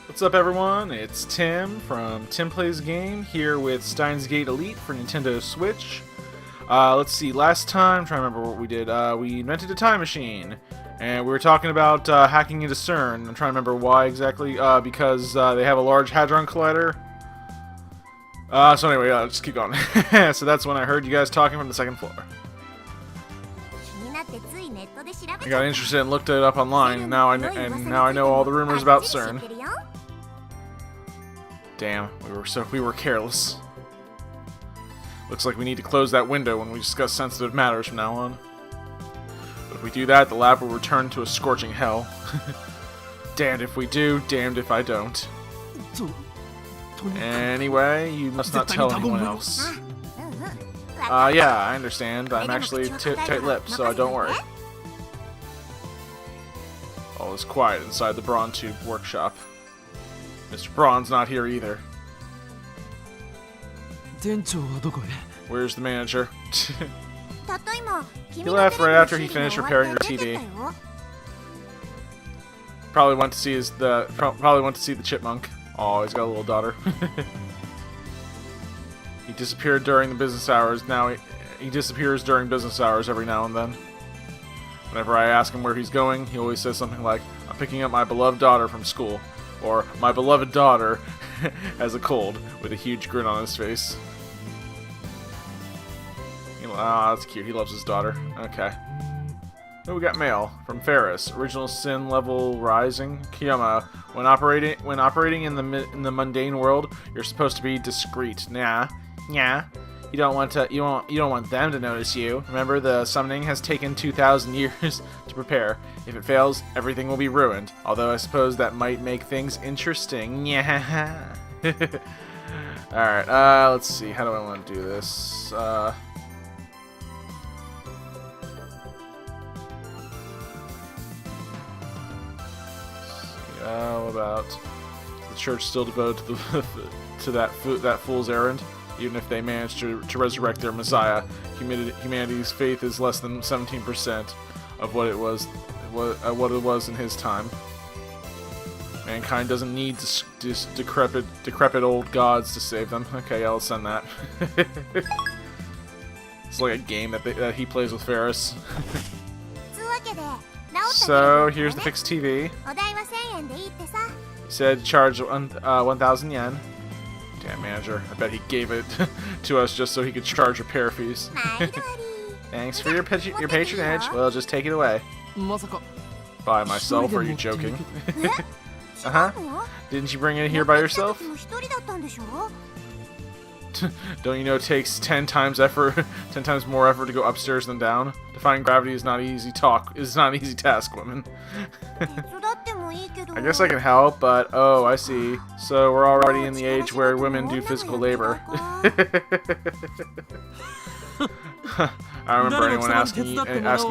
What's up, everyone? It's Tim from TimPlaysAGame here with Steins Elite for Nintendo Switch. Let's see, last time, I'm trying to remember what we did. We invented a time machine, and we were talking about hacking into CERN. I'm trying to remember why exactly, because they have a large Hadron Collider. So anyway, let's just keep going. So that's when I heard you guys talking from the second floor. I got interested and looked it up online, and now I know all the rumors about CERN. Damn, we were careless. Looks like we need to close that window when we discuss sensitive matters from now on. But if we do that, the lab will return to a scorching hell. Damned if we do, damned if I don't. Anyway, you must not tell anyone else. Yeah, I understand. I'm actually tight-lipped, so don't worry. All is quiet inside the Braun Tube workshop. Mr. Braun's not here either. Where's the manager? He left right after he finished repairing your TV. Probably went to see the chipmunk. Oh, he's got a little daughter. He disappeared during the business hours. Now he disappears during business hours every now and then. Whenever I ask him where he's going, he always says something like, "I'm picking up my beloved daughter from school," or "My beloved daughter has a cold," with a huge grin on his face. Ah, that's cute. He loves his daughter. Okay. Oh, we got mail from Ferris. Original sin level rising. Kiyama, when operating in the mundane world, you're supposed to be discreet. Nah. You don't want them to notice you. Remember, the summoning has taken 2,000 years to prepare. If it fails, everything will be ruined. Although I suppose that might make things interesting. Yeah. Alright, let's see. How do I want to do this? What about the church still devoted to that fool's errand? Even if they manage to resurrect their Messiah, humanity's faith is less than 17% of what it was in his time. Mankind doesn't need decrepit old gods to save them. Okay, yeah, I'll send that. It's like a game that he plays with Ferris. So here's the fixed TV. He said charge 1,000 yen. Damn manager, I bet he gave it to us just so he could charge repair fees. Thanks for your patronage. Well, just take it away. By myself? Are you joking? Didn't you bring it here by yourself? Don't you know it takes 10 times more effort to go upstairs than down? Defying gravity is not easy an easy task, woman. I guess I can help, but oh, I see. So we're already in the age where women do physical labor. I remember anyone asking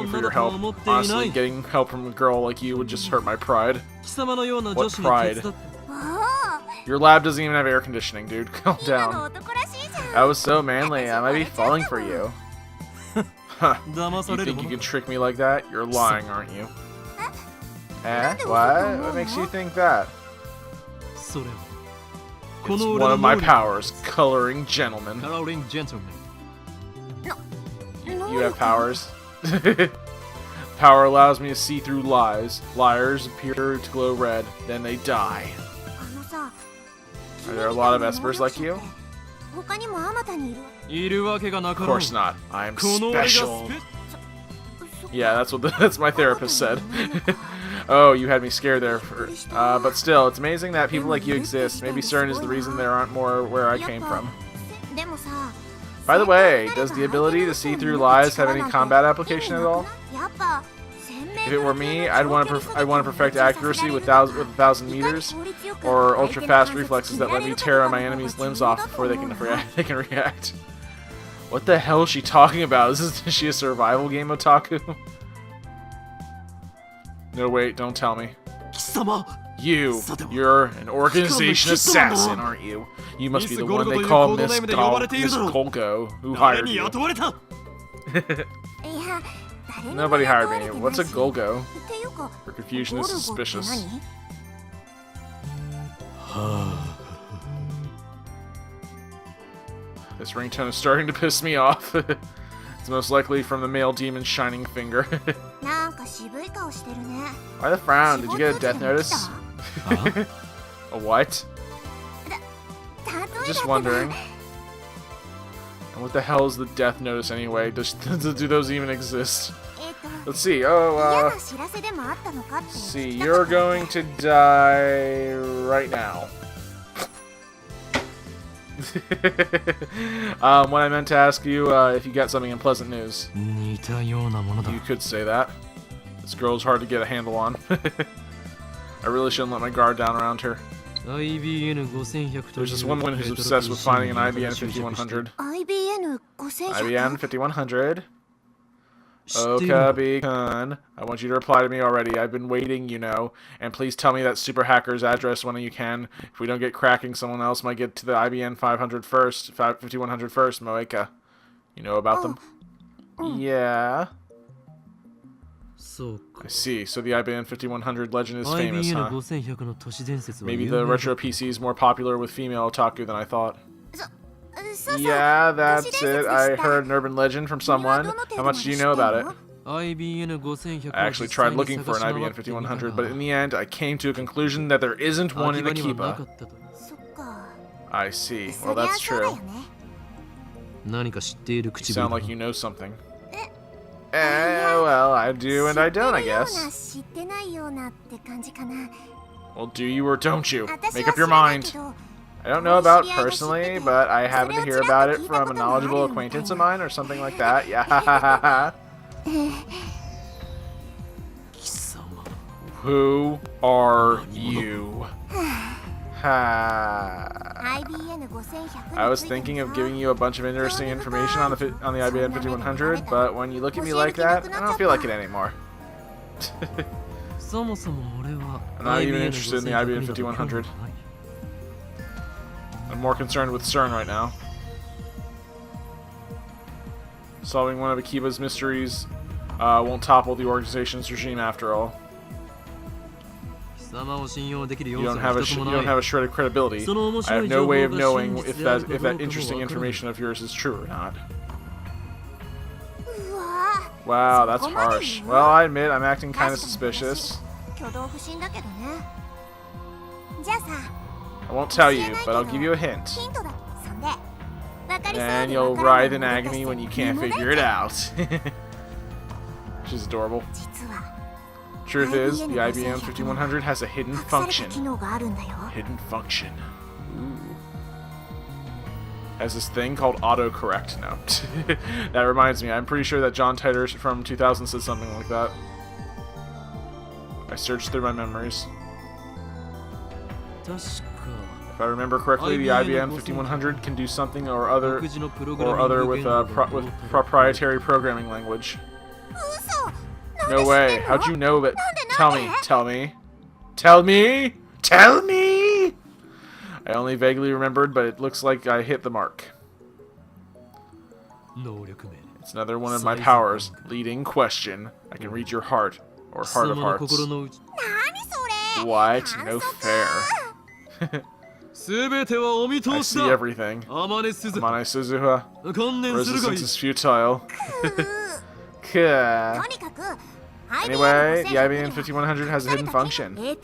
for your help. Honestly, getting help from a girl like you would just hurt my pride. What pride? Your lab doesn't even have air conditioning, dude. Calm down. That was so manly. I might be falling for you. Huh. You think you can trick me like that? You're lying, aren't you? What? What makes you think that? It's one of my powers, coloring gentlemen. You have powers? Power allows me to see through lies. Liars appear to glow red, then they die. Are there a lot of espers like you? Of course not. I am special. Yeah, that's my therapist said. Oh, you had me scared there. But still, it's amazing that people like you exist. Maybe CERN is the reason there aren't more where I came from. By the way, does the ability to see through lies have any combat application at all? If it were me, I'd want to perfect accuracy with 1,000 meters, or ultra-fast reflexes that let me tear my enemy's limbs off before they can react. What the hell is she talking about? Is she a survival game otaku? No, wait, don't tell me. You're an organization assassin, aren't you? You must be the one they call Miss Golgo, who hired you. Nobody hired me. What's a Golgo? Her confusion is suspicious. This ringtone is starting to piss me off. It's most likely from the male demon's shining finger. Why the frown? Did you get a death notice? A what? Just wondering. And what the hell is the death notice anyway? Do those even exist? Let's see. Oh, let's see. You're going to die right now. What I meant to ask you, if you got something unpleasant news. You could say that. This girl's hard to get a handle on. I really shouldn't let my guard down around her. There's this one woman who's obsessed with finding an IBN 5100. IBN 5100. Okabe-kun, I want you to reply to me already. I've been waiting, you know. And please tell me that super hacker's address when you can. If we don't get cracking, someone else might get to the IBN 500 first, 5100 first, Moeka. You know about them? Yeah. I see. So the IBN 5100 legend is famous, huh? Maybe the retro PC is more popular with female otaku than I thought. Yeah, that's it. I heard an urban legend from someone. How much do you know about it? I actually tried looking for an IBN 5100, but in the end, I came to a conclusion that there isn't one in Akiba. I see. Well, that's true. You sound like you know something. Well, I do and I don't, I guess. Well, do you or don't you? Make up your mind. I don't know about personally, but I happen to hear about it from a knowledgeable acquaintance of mine or something like that. Yeah. Who are you? I was thinking of giving you a bunch of interesting information on the IBN 5100, but when you look at me like that, I don't feel like it anymore. I'm not even interested in the IBN 5100. I'm more concerned with CERN right now. Solving one of Akiba's mysteries won't topple the organization's regime after all. You don't have a shred of credibility. I have no way of knowing if that interesting information of yours is true or not. Wow, that's harsh. Well, I admit I'm acting kind of suspicious. I won't tell you, but I'll give you a hint. And you'll writhe in agony when you can't figure it out. She's adorable. Truth is, the IBM 5100 has a hidden function. Hidden function. Ooh. Has this thing called autocorrect. No. That reminds me, I'm pretty sure that John Titor from 2000 said something like that. I searched through my memories. If I remember correctly, the IBM 5100 can do something or other with proprietary programming language. No way. How'd you know that? Tell me. Tell me! I only vaguely remembered, but it looks like I hit the mark. It's another one of my powers. Leading question. I can read your heart, or heart of hearts. What? No fair. I see everything. Amane Suzuha. Resistance is futile. Anyway, the IBM 5100 has a hidden function. Yeah,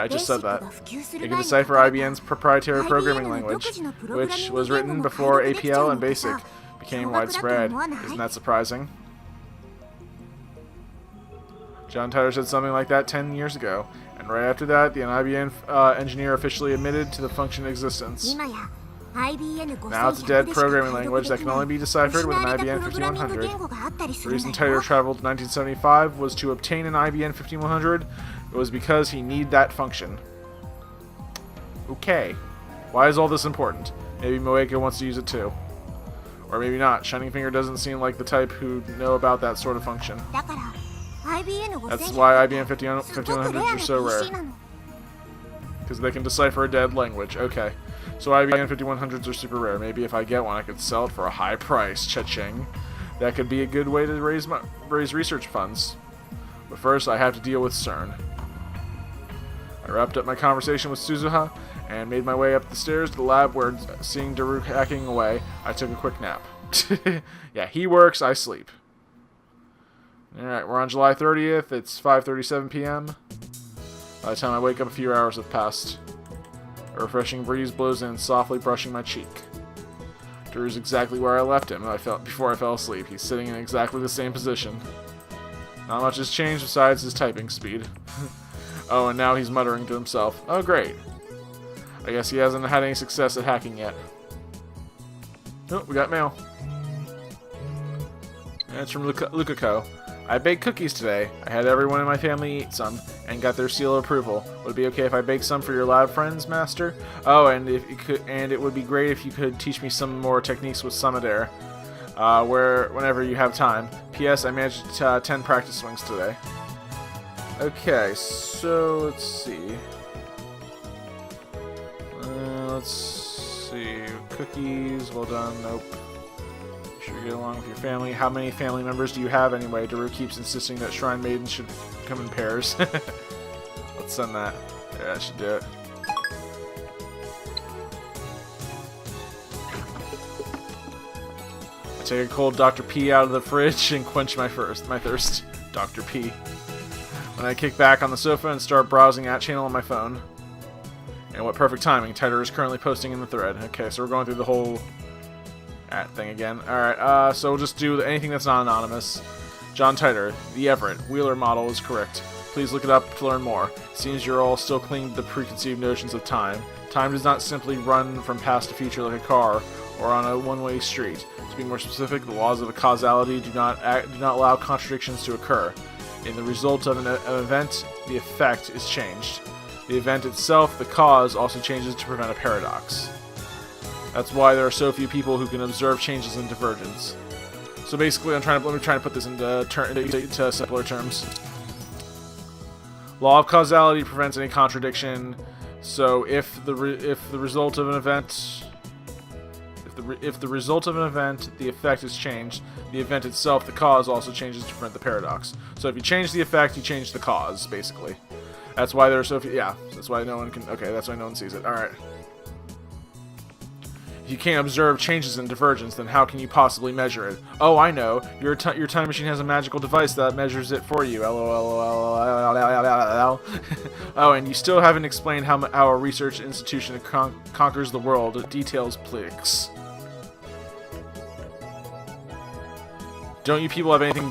I just said that. It can decipher IBM's proprietary programming language, which was written before APL and BASIC became widespread. Isn't that surprising? John Titor said something like that 10 years ago, and right after that, the IBM engineer officially admitted to the function existence. Now it's a dead programming language that can only be deciphered with an IBM 5100. The reason Titor traveled to 1975 was to obtain an IBM 5100. It was because he needed that function. Okay. Why is all this important? Maybe Moeka wants to use it too. Or maybe not. Shining Finger doesn't seem like the type who know about that sort of function. That's why IBM 5100s are so rare. Because they can decipher a dead language. Okay. So IBM 5100s are super rare. Maybe if I get one, I could sell it for a high price. Cha-ching. That could be a good way to raise research funds. But first, I have to deal with CERN. I wrapped up my conversation with Suzuha and made my way up the stairs to the lab where, seeing Daru hacking away, I took a quick nap. Yeah, he works, I sleep. Alright, we're on July 30th. It's 5:37 p.m. By the time I wake up, a few hours have passed. A refreshing breeze blows in, softly brushing my cheek. Daru's exactly where I left him before I fell asleep. He's sitting in exactly the same position. Not much has changed besides his typing speed. Oh, and now he's muttering to himself. Oh, great. I guess he hasn't had any success at hacking yet. Oh, we got mail. And it's from Lukako. I baked cookies today. I had everyone in my family eat some and got their seal of approval. Would it be okay if I bake some for your lab friends, Master? Oh, and if you could, and it would be great if you could teach me some more techniques with Summit whenever you have time. P.S. I managed 10 practice swings today. Okay, so let's see. Let's see. Cookies, well done. Nope. Sure you get along with your family. How many family members do you have anyway? Daru keeps insisting that Shrine Maidens should come in pairs. Let's send that. Yeah, that should do it. I take a cold Dr. P out of the fridge and quench my thirst. Dr. P. When I kick back on the sofa and start browsing at channel on my phone. And what perfect timing. Tighter is currently posting in the thread. Okay, so we're going through the whole at thing again. Alright, so we'll just do anything that's not anonymous. John Titer, the Everett, Wheeler model is correct. Please look it up to learn more. It seems you're all still clinging to the preconceived notions of time. Time does not simply run from past to future like a car or on a one-way street. To be more specific, the laws of causality do not allow contradictions to occur. In the result of an event, the effect is changed. The event itself, the cause, also changes to prevent a paradox. That's why there are so few people who can observe changes in divergence. So basically, let me try to put this into simpler terms. Law of causality prevents any contradiction. So if the result of an event, if the result of an event, the effect is changed, the event itself, the cause, also changes to prevent the paradox. So if you change the effect, you change the cause, basically. That's why there are so few. Yeah, that's why no one can. Okay, that's why no one sees it. All right. If you can't observe changes in divergence, then how can you possibly measure it? Oh, I know. Your time machine has a magical device that measures it for you. LOL. Oh, and you still haven't explained how a research institution conquers the world. Details, please. Don't you people have anything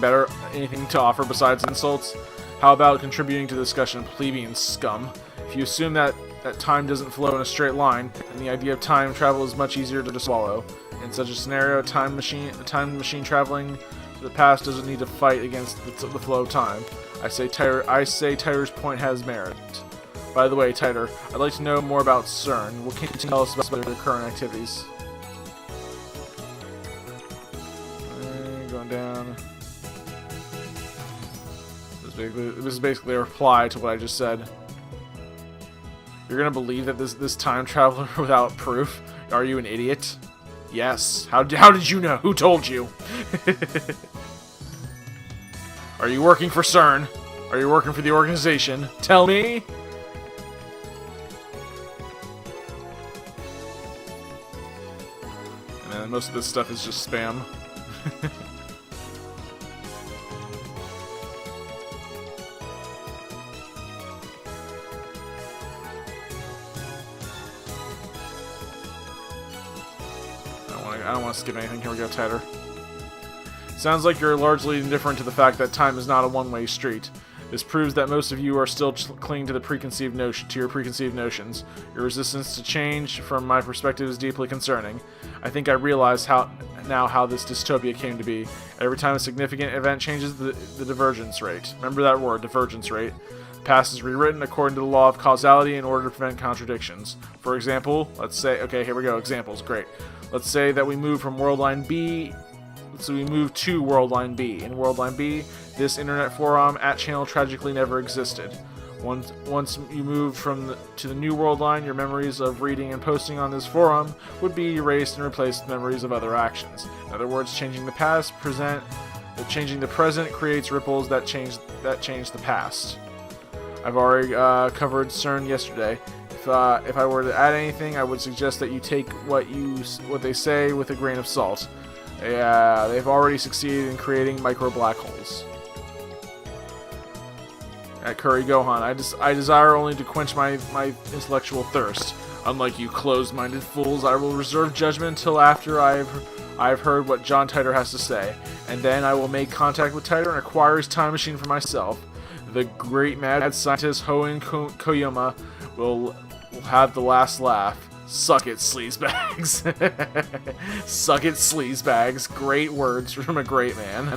to offer besides insults? How about contributing to the discussion, plebeian scum? If you assume that time doesn't flow in a straight line, then the idea of time travel is much easier to swallow. In such a scenario, a time machine traveling to the past doesn't need to fight against the flow of time. I say Titer's point has merit. By the way, Titer, I'd like to know more about CERN. What can you tell us about their current activities? Going down. This is basically a reply to what I just said. You're gonna believe that this time traveler without proof? Are you an idiot? Yes. How did you know? Who told you? Are you working for CERN? Are you working for the organization? Tell me. And then most of this stuff is just spam. I don't want to skip anything. Here we go, Tighter. Sounds like you're largely indifferent to the fact that time is not a one-way street. This proves that most of you are still clinging to your preconceived notions. Your resistance to change, from my perspective, is deeply concerning. I think I realize now how this dystopia came to be. Every time a significant event changes the divergence rate. Remember that word, divergence rate. The past is rewritten according to the law of causality in order to prevent contradictions. For example, let's say, okay, here we go, examples, great. Let's say that we move from worldline B, so we move to worldline B. In worldline B, this internet forum @channel tragically never existed. Once you move to the new worldline, your memories of reading and posting on this forum would be erased and replaced with memories of other actions. In other words, changing the present creates ripples that change the past. I've already covered CERN yesterday. If I were to add anything, I would suggest that you take what they say with a grain of salt. They've already succeeded in creating micro black holes. At Curry Gohan, I desire only to quench my intellectual thirst. Unlike you closed-minded fools, I will reserve judgment until after I've heard what John Titor has to say, and then I will make contact with Titor and acquire his time machine for myself. The great mad scientist Hoen Koyama will have the last laugh. Suck it, sleazebags. Suck it, sleazebags. Great words from a great man.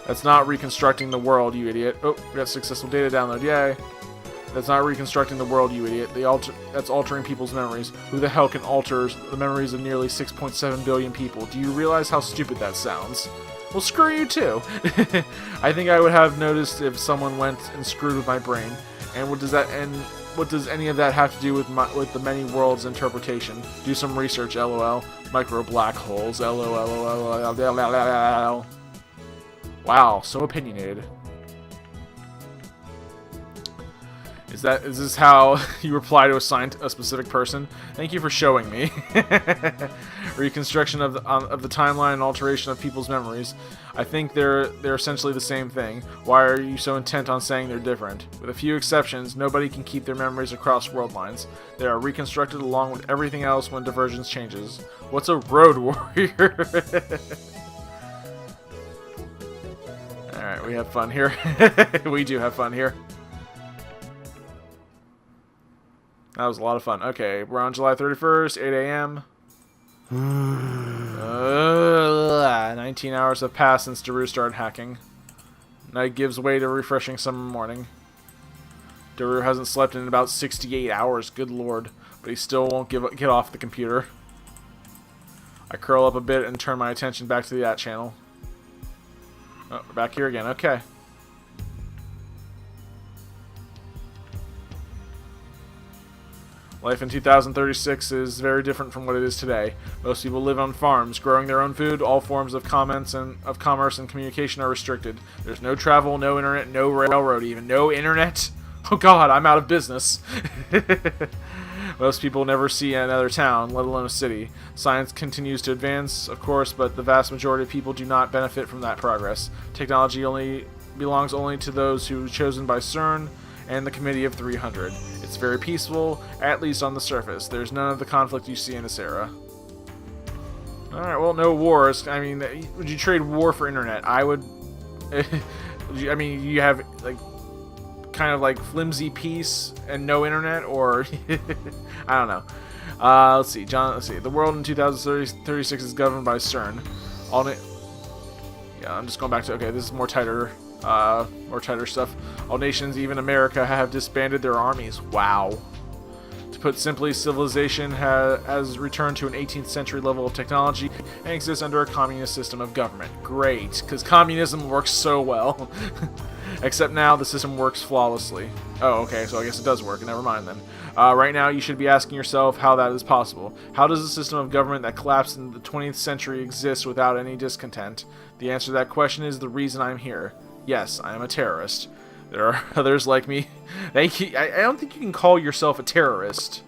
That's not reconstructing the world, you idiot. Oh, we got successful data download. Yay. That's not reconstructing the world, you idiot. That's altering people's memories. Who the hell can alter the memories of nearly 6.7 billion people? Do you realize how stupid that sounds? Well, screw you too. I think I would have noticed if someone went and screwed with my brain. And what does any of that have to do with the many worlds interpretation? Do some research, lol. Micro black holes, lol. Wow, so opinionated. Is this how you reply to a specific person? Thank you for showing me. Reconstruction of the timeline and alteration of people's memories. I think they're essentially the same thing. Why are you so intent on saying they're different? With a few exceptions, nobody can keep their memories across world lines. They are reconstructed along with everything else when divergence changes. What's a road warrior? Alright, we have fun here. We do have fun here. That was a lot of fun. Okay, we're on July 31st, 8 a.m. 19 hours have passed since Daru started hacking. Night gives way to refreshing summer morning. Daru hasn't slept in about 68 hours, good lord. But he still won't get off the computer. I curl up a bit and turn my attention back to the at channel. Oh, we're back here again. Okay. Life in 2036 is very different from what it is today. Most people live on farms, growing their own food. All forms of commerce and communication are restricted. There's no travel, no internet, no railroad, even no internet. Oh God, I'm out of business. Most people never see another town, let alone a city. Science continues to advance, of course, but the vast majority of people do not benefit from that progress. Technology belongs only to those who are chosen by CERN and the Committee of 300. It's very peaceful, at least on the surface. There's none of the conflict you see in this era. Alright, well, no wars. I mean, would you trade war for internet? I would... I mean, you have, like, kind of like flimsy peace and no internet, or... I don't know. Let's see. Let's see. The world in 2036 is governed by CERN. Yeah, I'm just going back to... Okay, this is more tighter stuff. All nations, even America, have disbanded their armies. Wow. To put simply, civilization has returned to an 18th century level of technology and exists under a communist system of government. Great, because communism works so well. Except now the system works flawlessly. Oh, okay, so I guess it does work. Never mind then. Right now you should be asking yourself how that is possible. How does a system of government that collapsed in the 20th century exist without any discontent? The answer to that question is the reason I'm here. Yes, I am a terrorist. There are others like me. I don't think you can call yourself a terrorist.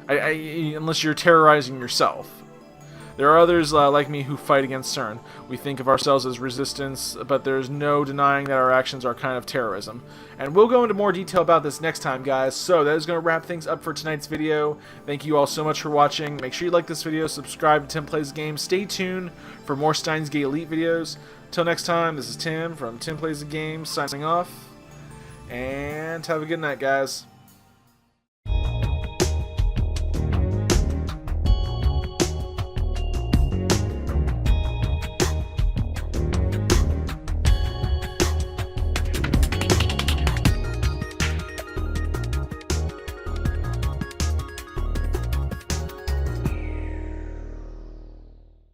Unless you're terrorizing yourself. There are others like me who fight against CERN. We think of ourselves as resistance, but there's no denying that our actions are kind of terrorism. And we'll go into more detail about this next time, guys. So that is going to wrap things up for tonight's video. Thank you all so much for watching. Make sure you like this video, subscribe to TimPlaysAGame. Stay tuned for more Steins Gate Elite videos. Till next time, this is Tim from TimPlaysAGame signing off. And have a good night, guys.